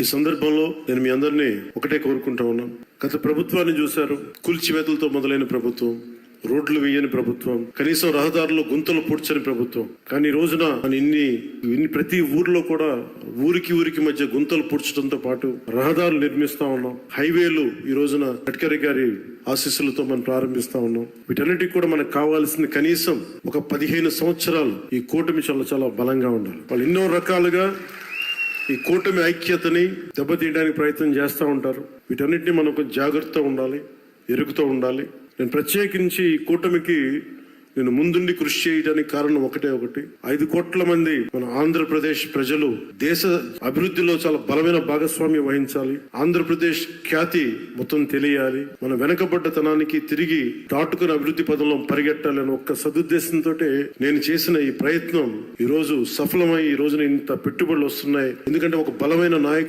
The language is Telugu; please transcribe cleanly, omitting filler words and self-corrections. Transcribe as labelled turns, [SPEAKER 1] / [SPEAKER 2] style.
[SPEAKER 1] ఈ సందర్భంలో నేను మీ అందరినీ ఒకటే కోరుకుంటా ఉన్నాను. గత ప్రభుత్వాన్ని చూశారు. కూల్చివేతలతో మొదలైన ప్రభుత్వం, రోడ్లు వేయని ప్రభుత్వం, కనీసం రహదారుల్లో గుంతలు పూడ్చని ప్రభుత్వం. కానీ ఈ రోజున ఇన్ని ప్రతి ఊర్లో కూడా ఊరికి మధ్య గుంతలు పూడ్చడంతో పాటు రహదారులు నిర్మిస్తా ఉన్నాం. హైవేలు ఈ రోజున గడ్కరీ గారి ఆశీస్సులతో మనం ప్రారంభిస్తా ఉన్నాం. వీటన్నిటికి కూడా మనకు కావాల్సింది కనీసం ఒక 15 సంవత్సరాలు ఈ కూటమి చాలా బలంగా ఉండాలి. వాళ్ళు ఎన్నో రకాలుగా ఈ కూటమి ఐక్యతని దెబ్బతీయడానికి ప్రయత్నం చేస్తూ ఉంటారు. వీటన్నిటిని మనం కొంచెం జాగ్రత్తగా ఉండాలి, ఎరుగుతూ ఉండాలి. నేను ప్రత్యేకించి ఈ కూటమికి నేను ముందుండి కృషి చేయడానికి కారణం ఒకటి 5 కోట్ల మంది మన ఆంధ్రప్రదేశ్ ప్రజలు దేశ అభివృద్ధిలో చాలా బలమైన భాగస్వామ్యం వహించాలి. ఆంధ్రప్రదేశ్ ఖ్యాతి మొత్తం తెలియాలి. మన వెనకబడ్డతనానికి తిరిగి దాటుకుని అభివృద్ధి పదంలో పరిగెట్టాలి అని ఒక్క సదుద్దేశంతో నేను చేసిన ఈ ప్రయత్నం ఈ రోజు సఫలమై ఈ రోజున ఇంత పెట్టుబడులు వస్తున్నాయి. ఎందుకంటే ఒక బలమైన నాయకులు